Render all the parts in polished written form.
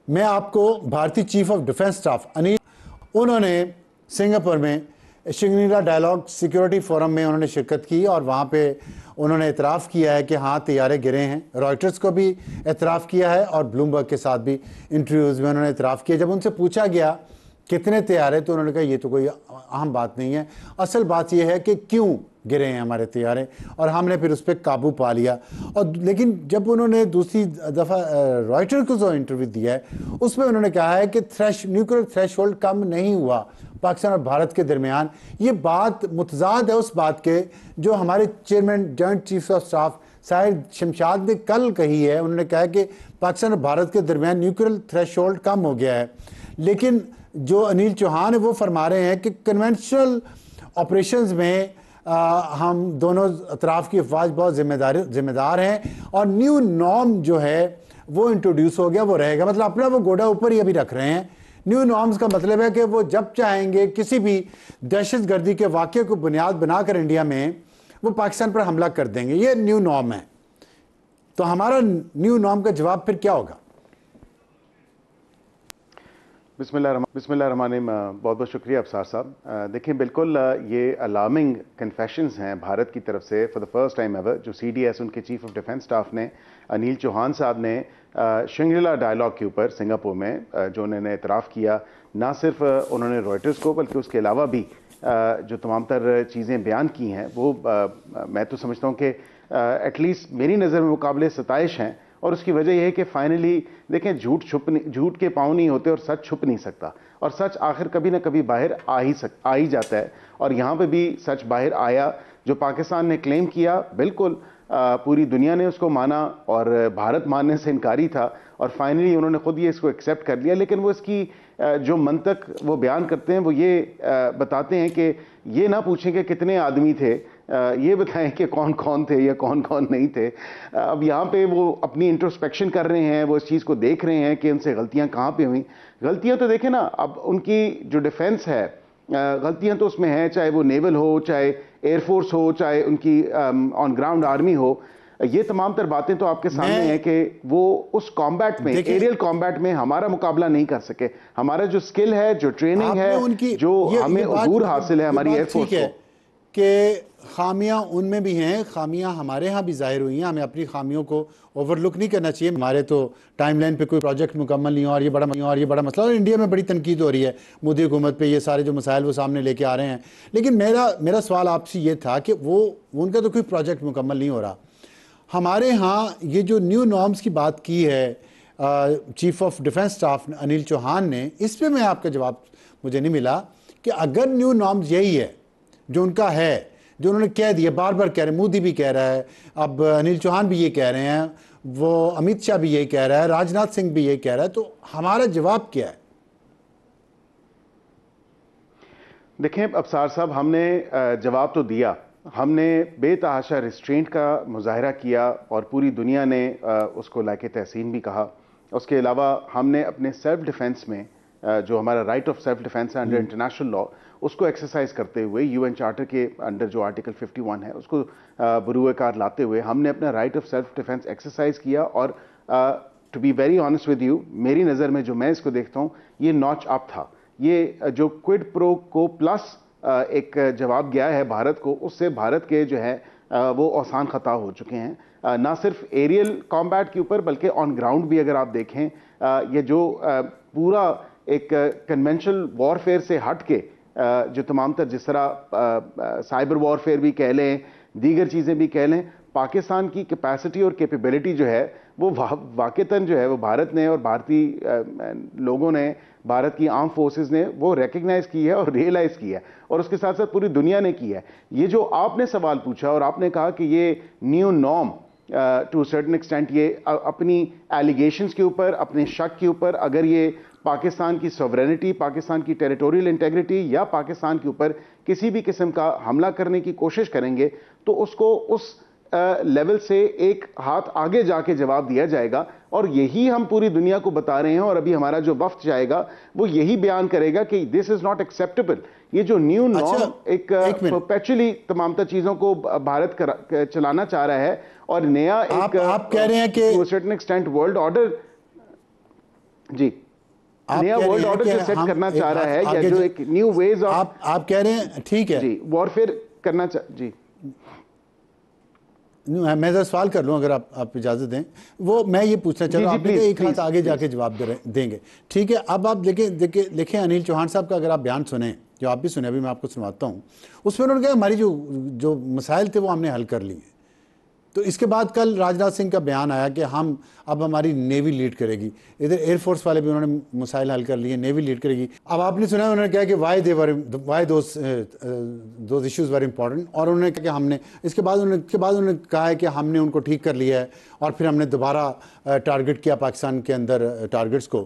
मैं आपको भारतीय chief of defence staff Anil, उन्होंने सिंगापुर में शंग्रीला डायलॉग सिक्योरिटी फोरम में उन्होंने शिरकत की और वहाँ पे उन्होंने इतराफ़ किया है कि हाँ तैयारे गिरे हैं। रॉयटर्स को भी इतराफ़ किया है और ब्लूमबर्ग के साथ भी इंटरव्यूज़ में उन्होंने इतराफ़ किया। जब उनसे पूछा गया कितने तैयारे, तो उन्होंने कहा ये तो कोई अहम बात नहीं है, असल बात यह है कि क्यों गिरे हैं हमारे तैयारे, और हमने फिर उस पर काबू पा लिया। और लेकिन जब उन्होंने दूसरी दफ़ा रॉयटर को जो इंटरव्यू दिया है उसमें उन्होंने कहा है कि न्यूक्लियर थ्रेशोल्ड कम नहीं हुआ पाकिस्तान और भारत के दरमियान। ये बात मुतजाद है उस बात के जो हमारे chairman joint chief of staff Sahir Shamshad ने कल कही है। उन्होंने कहा कि पाकिस्तान और भारत के दरमियान न्यूक्लियर थ्रेशोल्ड कम हो गया है, लेकिन जो अनिल चौहान है वो फरमा रहे हैं कि कन्वेंशनल ऑपरेशंस में हम दोनों अतराफ की अफवाज बहुत जिम्मेदार हैं और न्यू नॉर्म जो है वो इंट्रोड्यूस हो गया, वो रहेगा। मतलब अपना वो गोड़ा ऊपर ही अभी रख रहे हैं। न्यू नॉर्म्स का मतलब है कि वो जब चाहेंगे किसी भी दहशतगर्दी के वाक़े को बुनियाद बनाकर इंडिया में वो पाकिस्तान पर हमला कर देंगे। ये न्यू नॉर्म है। तो हमारा न्यू नॉर्म का जवाब फिर क्या होगा? बिस्मिल्लाहिर्रहमानिर्रहीम। बहुत बहुत शुक्रिया अफसार साहब। देखिए, बिल्कुल ये अलार्मिंग कन्फेशंस हैं भारत की तरफ से for the first time ever. जो CDS उनके चीफ ऑफ डिफेंस स्टाफ ने अनिल चौहान साहब ने शंग्रीला डायलॉग के ऊपर सिंगापुर में जो उन्होंने इतराफ़ किया, ना सिर्फ उन्होंने रॉयटर्स को बल्कि उसके अलावा भी जो तमाम तर चीज़ें बयान की हैं वो मैं तो समझता हूँ कि एटलीस्ट मेरी नज़र में मुकाबले सताइश हैं। और उसकी वजह यह है कि फाइनली देखें, झूठ के पाँव नहीं होते और सच छुप नहीं सकता, और सच आखिर कभी ना कभी बाहर आ ही जाता है। और यहाँ पे भी सच बाहर आया। जो पाकिस्तान ने क्लेम किया, बिल्कुल पूरी दुनिया ने उसको माना और भारत मानने से इनकारी था, और फाइनली उन्होंने खुद ये इसको एक्सेप्ट कर लिया। लेकिन वो इसकी जो मंतक वो बयान करते हैं वो ये बताते हैं कि ये ना पूछें कि कितने आदमी थे, ये बताएं कि कौन कौन थे या कौन कौन नहीं थे। अब यहाँ पे वो अपनी इंट्रोस्पेक्शन कर रहे हैं, वो इस चीज़ को देख रहे हैं कि उनसे गलतियाँ कहाँ पे हुई। गलतियाँ तो देखें ना, अब उनकी जो डिफेंस है गलतियाँ तो उसमें हैं, चाहे वो नेवल हो, चाहे एयरफोर्स हो, चाहे उनकी ऑन ग्राउंड आर्मी हो। ये तमाम तर बातें तो आपके सामने हैं कि वो उस कॉम्बैट में, एरियल कॉम्बैट में हमारा मुकाबला नहीं कर सके। हमारा जो स्किल है, जो ट्रेनिंग है, जो हमें अबूर हासिल है हमारी एयरफोर्स को, कि खामियां उनमें भी हैं, खामियां हमारे यहाँ भी जाहिर हुई हैं। हमें अपनी खामियों को ओवरलुक नहीं करना चाहिए। हमारे तो टाइमलाइन पे कोई प्रोजेक्ट मुकम्मल नहीं हो और ये बड़ा मसला, और इंडिया में बड़ी तनकीद हो रही है मोदी हुकूमत पे, ये सारे जो मसाइल वो सामने लेके आ रहे हैं। लेकिन मेरा सवाल आपसे ये था कि वो उनका तो कोई प्रोजेक्ट मुकम्मल नहीं हो रहा। हमारे यहाँ ये जो न्यू नॉर्म्स की बात की है chief of defence staff Anil Chauhan ने, इस पर मैं आपका जवाब मुझे नहीं मिला कि अगर न्यू नॉर्म्स यही है जो उनका है, जो उन्होंने कह दिया, बार बार कह रहे हैं, मोदी भी कह रहा है, अब अनिल चौहान भी ये कह रहे हैं, वो अमित शाह भी यही कह रहा है, राजनाथ सिंह भी यही कह रहा है, तो हमारा जवाब क्या है? देखें अफसार साहब, हमने जवाब तो दिया। हमने बेतहाशा रिस्ट्रेंट का मुजाहरा किया और पूरी दुनिया ने उसको लाके तहसीन भी कहा। उसके अलावा हमने अपने सेल्फ डिफेंस में जो हमारा राइट ऑफ सेल्फ डिफेंस है अंडर इंटरनेशनल लॉ, उसको एक्सरसाइज करते हुए UN चार्टर के अंडर जो आर्टिकल 51 है उसको बरूए कार लाते हुए हमने अपना right of self defence exercise किया। और to be very honest with you, मेरी नज़र में जो मैं इसको देखता हूँ, ये नॉच अप था। ये जो क्विड प्रो को प्लस एक जवाब गया है भारत को, उससे भारत के जो है वो आसान खता हो चुके हैं। ना सिर्फ एरियल कॉम्बैट के ऊपर बल्कि ऑन ग्राउंड भी अगर आप देखें, ये जो पूरा एक कन्वेंशनल वॉरफेयर से हट के जो तमाम तर, जिस तरह साइबर वॉरफेयर भी कह लें, दीगर चीज़ें भी कह लें, पाकिस्तान की कैपेसिटी और कैपेबिलिटी जो है वो वाकईतन जो है वो भारत ने और भारतीय लोगों ने, भारत की आर्म फोर्सेस ने वो रिकग्नाइज की है और रियलाइज की है, और उसके साथ साथ पूरी दुनिया ने की है। ये जो आपने सवाल पूछा और आपने कहा कि ये new norm to certain extent, ये अपनी एलिगेशंस के ऊपर, अपने शक के ऊपर, अगर ये पाकिस्तान की सॉवरेनिटी, पाकिस्तान की टेरिटोरियल इंटेग्रिटी या पाकिस्तान के ऊपर किसी भी किस्म का हमला करने की कोशिश करेंगे तो उसको उस लेवल से एक हाथ आगे जाके जवाब दिया जाएगा। और यही हम पूरी दुनिया को बता रहे हैं, और अभी हमारा जो वफ्द जाएगा वो यही बयान करेगा कि दिस इज नॉट एक्सेप्टेबल। ये जो न्यू नॉर्म एक परपेचुअली तमाम चीजों को भारत चलाना चाह रहा है, और नया आप कह रहे हैं कि to a certain extent world order. जी, आप नया कह रहे वर्ल्ड हैं ऑर्डर कि जो सेट हम करना एक चाह रहा है, या आगे जो एक न्यू वेज ऑफ, आप कह रहे हैं ठीक है जी, वॉरफेयर करना जी। मैं जरा सवाल कर लूं अगर आप इजाजत दें। वो मैं ये पूछना चाह जी रहा जी, हूं, आपने कहा प्लीज एक हाथ प्लीज आगे प्लीज। जाके जवाब देंगे, ठीक है। अब आप लिखें अनिल चौहान साहब का अगर आप बयान सुने, जो आप भी सुने, अभी मैं आपको सुनाता हूं। उसमें उन्होंने कहा हमारी जो जो मसाइल थे वो हमने हल कर लिए। तो इसके बाद कल राजनाथ सिंह का बयान आया कि हम अब हमारी नेवी लीड करेगी। इधर एयरफोर्स वाले भी उन्होंने मसाइल हल कर लिए, नेवी लीड करेगी। अब आपने सुना उन्होंने कहा कि why those issues were important, और उन्होंने कहा कि हमने इसके बाद उन्होंने कहा है कि हमने उनको ठीक कर लिया है, और फिर हमने दोबारा टारगेट किया पाकिस्तान के अंदर, टारगेट्स को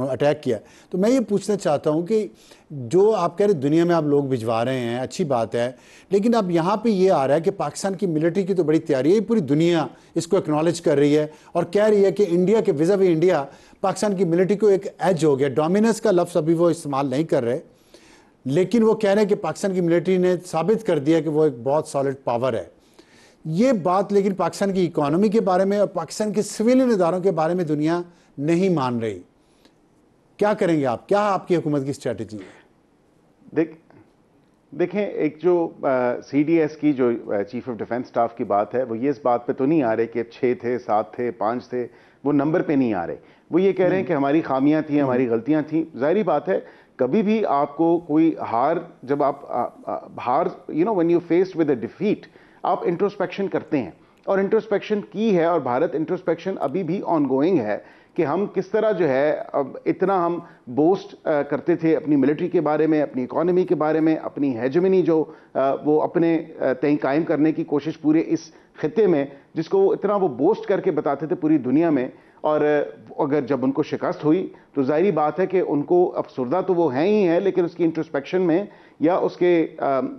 अटैक किया। तो मैं ये पूछना चाहता हूँ कि जो आप कह रहे दुनिया में आप लोग भिजवा रहे हैं, अच्छी बात है, लेकिन अब यहाँ पे ये आ रहा है कि पाकिस्तान की मिलिट्री की तो बड़ी तैयारी है, पूरी दुनिया इसको एक्नॉलेज कर रही है और कह रही है कि इंडिया के विज़ा वी इंडिया पाकिस्तान की मिलिट्री को एक एज हो गया। डोमिनेंस का लफ्ज़ अभी वो इस्तेमाल नहीं कर रहे, लेकिन वो कह रहे हैं कि पाकिस्तान की मिलिट्री ने साबित कर दिया कि वो एक बहुत सॉलिड पावर है। ये बात लेकिन पाकिस्तान की इकॉनमी के बारे में और पाकिस्तान के सिविलियन इदारों के बारे में दुनिया नहीं मान रही। क्या करेंगे आप, क्या आपकी हुकूमत की स्ट्रेटजी है? देखें, एक जो CDS की जो चीफ ऑफ डिफेंस स्टाफ की बात है, वो ये इस बात पे तो नहीं आ रहे कि 6 थे, 7 थे, 5 थे, वो नंबर पे नहीं आ रहे। वो ये कह रहे हैं कि हमारी खामियां थी, हमारी गलतियां थी। जाहिर बात है, कभी भी आपको कोई हार, जब आप हार, when you faced with a defeat, आप इंट्रोस्पेक्शन करते हैं, और इंट्रोस्पेक्शन की है, और भारत इंट्रोस्पेक्शन अभी भी ऑनगोइंग है कि हम किस तरह जो है, अब इतना हम बोस्ट करते थे अपनी मिलिट्री के बारे में, अपनी इकोनॉमी के बारे में, अपनी हेजेमनी जो वो अपने तय कायम करने की कोशिश पूरे इस खित्ते में, जिसको वो इतना वो बोस्ट करके बताते थे पूरी दुनिया में। और अगर जब उनको शिकस्त हुई तो जाहिर बात है कि उनको अफसरदा तो वो हैं ही हैं, लेकिन उसकी इंट्रोस्पेक्शन में या उसके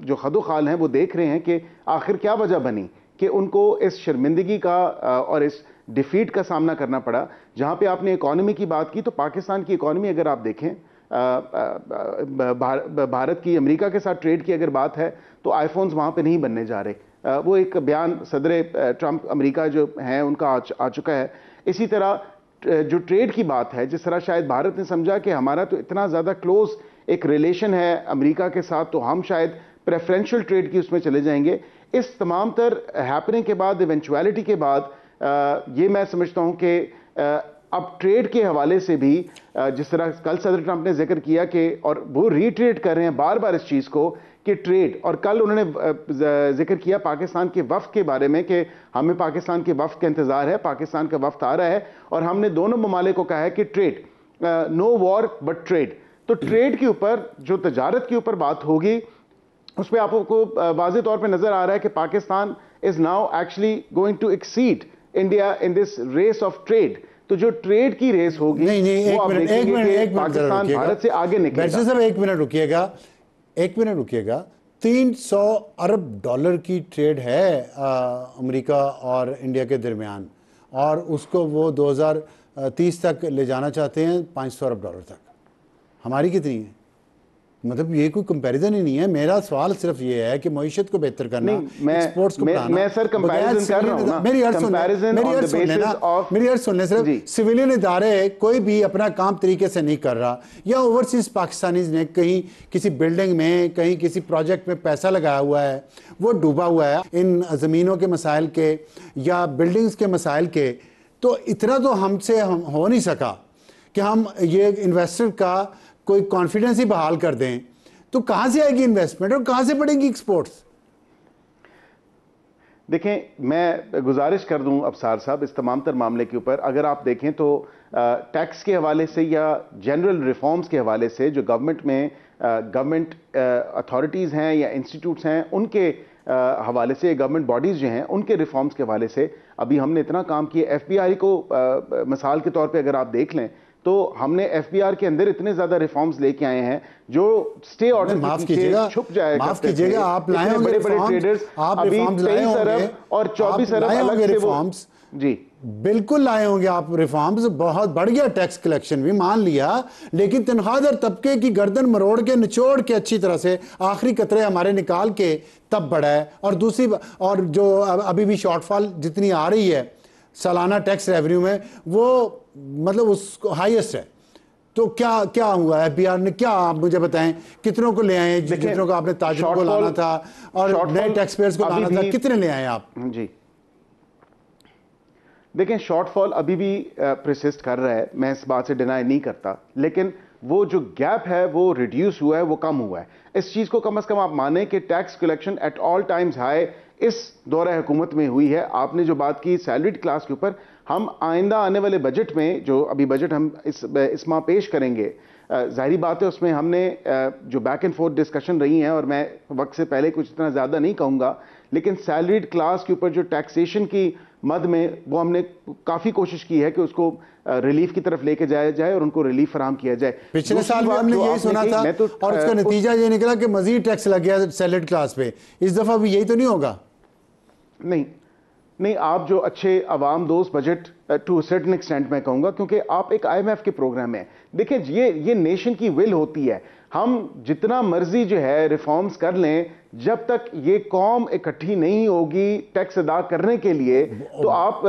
जो खदोखाल हैं वो देख रहे हैं कि आखिर क्या वजह बनी कि उनको इस शर्मिंदगी का और इस डिफीट का सामना करना पड़ा। जहां पे आपने इकोनॉमी की बात की, तो पाकिस्तान की इकोनॉमी अगर आप देखें, भारत की अमेरिका के साथ ट्रेड की अगर बात है, तो आईफोन्स वहां पे नहीं बनने जा रहे। वो एक बयान सदर ट्रंप अमेरिका जो हैं उनका आ चुका है। इसी तरह जो ट्रेड की बात है, जिस तरह शायद भारत ने समझा कि हमारा तो इतना ज़्यादा क्लोज एक रिलेशन है अमेरिका के साथ, तो हम शायद प्रेफरेंशियल ट्रेड की उसमें चले जाएंगे। इस तमाम तर हैपनिंग के बाद, इवेंचुअलिटी के बाद, ये मैं समझता हूं कि अब ट्रेड के हवाले से भी जिस तरह कल सदर ट्रंप ने जिक्र किया कि, और वो रीट्रेड कर रहे हैं बार बार इस चीज़ को कि ट्रेड, और कल उन्होंने जिक्र किया पाकिस्तान के वफ्द के बारे में कि हमें पाकिस्तान के वफ्द का इंतजार है, पाकिस्तान का वफ्द आ रहा है, और हमने दोनों ममालिक को कहा है कि trade, no war but trade. तो ट्रेड के ऊपर, जो तजारत के ऊपर बात होगी, उस पर आपको वाज़ेह तौर पर नजर आ रहा है कि Pakistan is now actually going to exceed India in this race of trade. तो जो ट्रेड की रेस होगी, नहीं, एक मिनट पाकिस्तान भारत से आगे निकलेगा। साहब एक मिनट रुकिएगा। 300 अरब डॉलर की ट्रेड है अमेरिका और इंडिया के दरमियान, और उसको वो 2030 तक ले जाना चाहते हैं 500 अरब डॉलर तक। हमारी कितनी है? मतलब ये कोई कंपैरिजन ही नहीं है। मेरा सवाल सिर्फ ये है कि मईशत को बेहतर करना, एक्सपोर्ट्स को बढ़ाना। मैं सर कंपैरिजन कर रहा हूं ना, मेरी अर्ज सुन ले, सिर्फ सिविलियन इदारे कोई भी अपना काम तरीके से नहीं कर रहा, या ओवरसीज पाकिस्तानीज ने कहीं किसी बिल्डिंग में, कहीं किसी प्रोजेक्ट में पैसा लगाया हुआ है, वो डूबा हुआ है इन ज़मीनों के मसाइल के या बिल्डिंग्स के मसाइल के। तो इतना तो हमसे हो नहीं सका कि हम ये इन्वेस्टर का कोई कॉन्फिडेंस ही बहाल कर दें। तो कहां से आएगी इन्वेस्टमेंट और कहां से बढ़ेंगी एक्सपोर्ट्स? देखें, मैं गुजारिश कर दूं अफसार साहब, इस तमाम तर मामले के ऊपर अगर आप देखें तो टैक्स के हवाले से या जनरल रिफॉर्म्स के हवाले से जो गवर्नमेंट में गवर्नमेंट अथॉरिटीज़ हैं या इंस्टीट्यूट्स हैं, उनके हवाले से, गवर्नमेंट बॉडीज़ जो हैं उनके रिफॉर्म्स के हवाले से अभी हमने इतना काम किया। FBI को मिसाल के तौर पे अगर आप देख लें, तो हमने FBI के अंदर इतने ज्यादा रिफॉर्म्स लेके आए हैं जो स्टे ऑर्डर माफ कीजिएगा, आप लाए होंगे बड़े ट्रेडर्स, अभी 23 अरब और 24 अरब अलग से रिफॉर्म्स, जी बिल्कुल लाए होंगे आप रिफॉर्म्स। बहुत बढ़ गया टैक्स कलेक्शन भी, मान लिया, लेकिन तनख्वाहदार तबके की गर्दन मरोड़ के, निचोड़ के, अच्छी तरह से आखिरी कतरे हमारे निकाल के तब बढ़ा है। और दूसरी, और जो अभी भी शॉर्टफॉल जितनी आ रही है सालाना टैक्स रेवेन्यू में, वो मतलब उसको हाईएस्ट है। तो क्या क्या हुआ, एफबीआर ने क्या, आप मुझे बताएं, कितनों को ले आए, जितनों को आपने ताजिरों को लाना था और नए टैक्स पेयर्स को लाना था, कितने ले आए आप? जी देखें, शॉर्टफॉल अभी भी प्रसिस्ट कर रहा है, मैं इस बात से डिनाई नहीं करता, लेकिन वो जो गैप है वो रिड्यूस हुआ है, वो कम हुआ है। इस चीज को कम से कम आप माने कि tax collection at all times high इस दौरे हुकूमत में हुई है। आपने जो बात की सैलरीड क्लास के ऊपर, हम आइंदा आने वाले बजट में, जो अभी बजट हम इस माह पेश करेंगे, जाहिर बात है उसमें हमने जो बैक एंड फोर्थ डिस्कशन रही हैं, और मैं वक्त से पहले कुछ इतना ज़्यादा नहीं कहूँगा, लेकिन सैलरीड क्लास के ऊपर जो टैक्सेशन की मद में वो हमने काफ़ी कोशिश की है कि उसको रिलीफ की तरफ लेके जाया जाए और उनको रिलीफ फराहम किया जाए। पिछले साल भी हमने यही सुना था और उसका नतीजा ये निकला कि मजीद टैक्स लग गया सैलरीड क्लास पे। इस दफ़ा भी यही तो नहीं होगा? नहीं, आप जो अच्छे अवाम दोस्त बजट टू सर्टेन एक्सटेंट मैं कहूँगा, क्योंकि आप एक IMF के प्रोग्राम में, देखिए ये नेशन की विल होती है, हम जितना मर्जी जो है रिफॉर्म्स कर लें, जब तक ये कौम इकट्ठी नहीं होगी टैक्स अदा करने के लिए, तो आप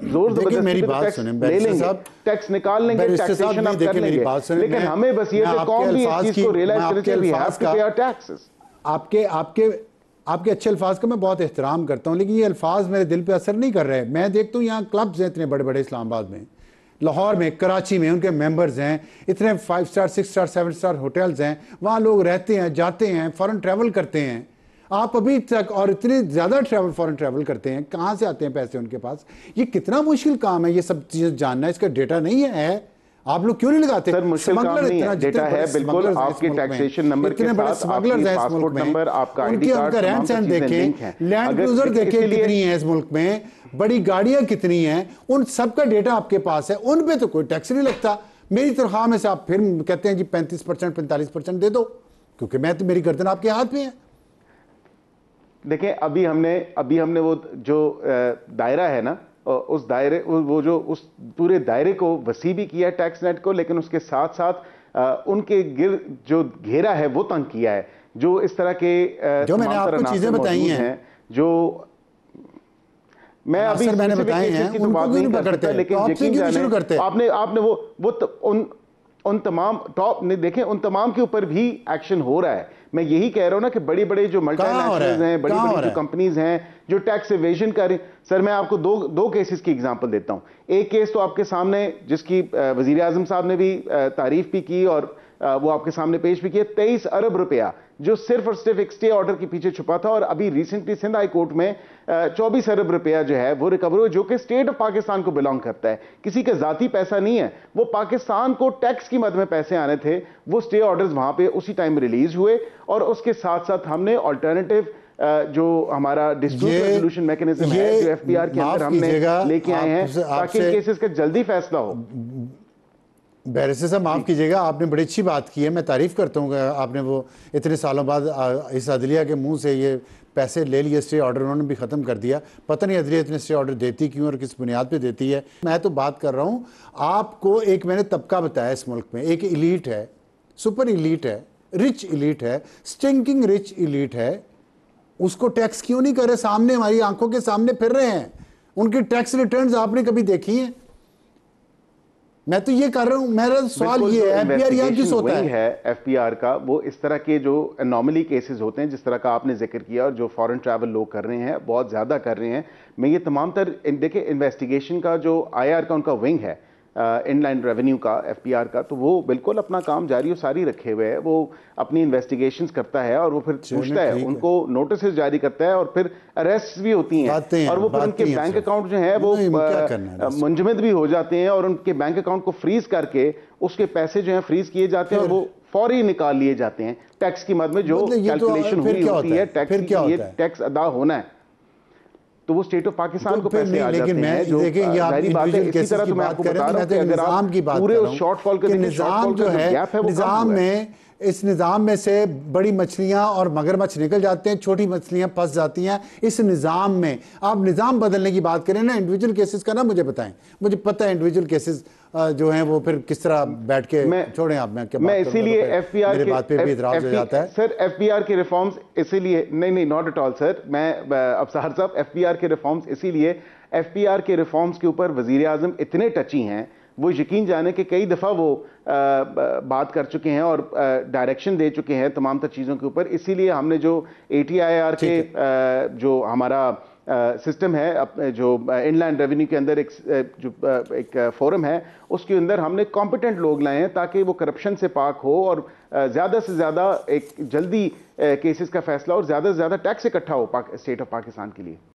जोर जबरदस्ती टैक्स ले लेंगे, टैक्स निकाल लेंगे, टैक्सेशन आप कर लेंगे, लेकिन हमें बस ये कौम भी इस चीज को रियलाइज करनी चाहिए, वी हैव टू पे आवर टैक्सेस। आपके अच्छे अल्फाज का मैं बहुत एहतराम करता हूं, लेकिन ये अल्फाज मेरे दिल पे असर नहीं कर रहे। मैं देखता हूँ यहाँ क्लब्स हैं इतने बड़े बड़े, इस्लामाबाद में, लाहौर में, कराची में, उनके मेंबर्स हैं, इतने 5 स्टार 6 स्टार 7 स्टार होटल्स हैं, वहाँ लोग रहते हैं, जाते हैं, फॉरेन ट्रैवल करते हैं। आप अभी तक, और इतनी ज़्यादा फॉरेन ट्रैवल करते हैं, कहाँ से आते हैं पैसे उनके पास? ये कितना मुश्किल काम है ये सब चीज़ें जानना, इसका डेटा नहीं है, आप लोग क्यों नहीं लगाते? सर मुश्किल काम नहीं है, डेटा है बिल्कुल, आपके टैक्सेशन नंबर के साथ आपकी पासपोर्ट नंबर, आपका आईडी कार्ड, रहन सहन देखें, लैंड क्रूजर देखें कितनी है इस मुल्क में, बड़ी गाड़ियां कितनी हैं, उन सब का डेटा आपके पास है, उन पे तो कोई टैक्स नहीं लगता। मेरी तनख्वाह में से आप फिर कहते हैं जी 35% 45% दे दो, क्योंकि मैं तो, मेरी गर्दन आपके हाथ में है। देखें, अभी हमने वो जो दायरा है ना, उस दायरे, वो जो उस पूरे दायरे को वसी भी किया है टैक्स नेट को, लेकिन उसके साथ साथ उनके गिर जो घेरा है वो तंग किया है, जो इस तरह के जो मैंने आपको चीजें बताई हैं, जो मैं अभी मैंने बताई हैं, उनको क्यों नहीं पकड़ते, लेकिन यकीन जाने आपने वो उन तमाम टॉप ने देखें, उन तमाम के ऊपर भी एक्शन हो रहा है। मैं यही कह रहा हूं ना कि बड़ी बड़ी जो मल्टीनेशनल्स हैं, बड़ी बड़ी जो कंपनीज हैं जो टैक्स एवेजन कर रही। सर मैं आपको दो केसेस की एग्जांपल देता हूं। एक केस तो आपके सामने, जिसकी वजीर आजम साहब ने भी तारीफ भी की और वो आपके सामने पेश भी किया, 23 अरब रुपया जो सिर्फ और सिर्फ एक स्टे ऑर्डर के पीछे छुपा था, और अभी रिसेंटली सिंध हाई कोर्ट में 24 अरब रुपया जो है वो रिकवर हुआ, जो कि स्टेट ऑफ पाकिस्तान को बिलोंग करता है, किसी का जाती पैसा नहीं है, वो पाकिस्तान को टैक्स की मद में पैसे आने थे। वो स्टे ऑर्डर्स वहां पे उसी टाइम रिलीज हुए, और उसके साथ साथ हमने ऑल्टरनेटिव जो हमारा डिस्प्यूट रेजोल्यूशन मैकेनिज्म है जो FPR के अंदर हमने लेके आए हैं, ताकि केसेस का जल्दी फैसला हो। बैरिस्टर साहब माफ़ कीजिएगा, आपने बड़ी अच्छी बात की है, मैं तारीफ़ करता हूँ कि आपने वो इतने सालों बाद इस अदलिया के मुंह से ये पैसे ले लिए, स्टे ऑर्डर उन्होंने भी ख़त्म कर दिया। पता नहीं अदलिया इतने स्टे ऑर्डर देती क्यों और किस बुनियाद पे देती है। मैं तो बात कर रहा हूँ, आपको एक मैंने तबका बताया इस मुल्क में, एक इलीट है, सुपर इलीट है, रिच इलीट है, स्टिंकिंग रिच इलीट है, उसको टैक्स क्यों नहीं कर रहे? सामने हमारी आंखों के सामने फिर रहे हैं, उनकी टैक्स रिटर्न्स आपने कभी देखी हैं? मैं तो ये कर रहा हूं, मेरा सवाल ये है, FPR यहाँ किस होता है? FPR का वो इस तरह के जो एनॉमली केसेस होते हैं, जिस तरह का आपने जिक्र किया, और जो फॉरेन ट्रैवल लोग कर रहे हैं, बहुत ज्यादा कर रहे हैं। मैं ये तमाम तर देखिए, इन्वेस्टिगेशन का जो IR का उनका विंग है, इनलाइन रेवेन्यू का, FPR का, तो वो बिल्कुल अपना काम जारी और सारी रखे हुए है। वो अपनी इन्वेस्टिगेशंस करता है और वो फिर पूछता है, उनको नोटिस जारी करता है, और फिर अरेस्ट भी होती हैं, और वो फिर उनके बैंक अकाउंट जो है वो मुंजमद भी हो जाते हैं, और उनके बैंक अकाउंट को फ्रीज करके उसके पैसे जो है फ्रीज किए जाते हैं, और वो फौरी निकाल लिए जाते हैं। टैक्स की मद में जो कैलकुलेशन हुई होती है, टैक्स अदा होना है, तो वो स्टेट ऑफ पाकिस्तान को पैसे आ जाते हैं। जो जाहिर बात है, इसी तरह तो मैं आपको बता रहा हूं कि अगर आप पूरे उस शॉर्टफॉल के निजाम जो है, निजाम में, इस निजाम में से बड़ी मछलियां और मगरमच्छ निकल जाते हैं, छोटी मछलियां फंस जाती हैं इस निजाम में। आप निजाम बदलने की बात करें ना, इंडिविजुअल केसेस का ना मुझे बताएं, मुझे पता है इंडिविजुअल केसेस जो हैं वो फिर किस तरह बैठ के छोड़ें आप, मैं इसीलिए FPR मेरे बात पे भी इतराज हो जाता है। सर FPR के रिफॉर्म्स इसीलिए नहीं नॉट एट ऑल सर, मैं अफसार साहब, FPR के रिफॉर्म्स इसीलिए, FPR के रिफॉर्म्स के ऊपर वजीर आजम इतने टची हैं, वो यकीन जाने कि कई दफ़ा वो बात कर चुके हैं और डायरेक्शन दे चुके हैं तमाम तर चीज़ों के ऊपर। इसीलिए हमने जो ATIR के जो हमारा सिस्टम है, जो इनलैंड रेवेन्यू के अंदर एक फोरम है, उसके अंदर हमने कॉम्पिटेंट लोग लाए हैं ताकि वो करप्शन से पाक हो और ज़्यादा से ज़्यादा एक जल्दी केसेस का फैसला और ज़्यादा से ज़्यादा टैक्स इकट्ठा हो स्टेट ऑफ पाकिस्तान के लिए।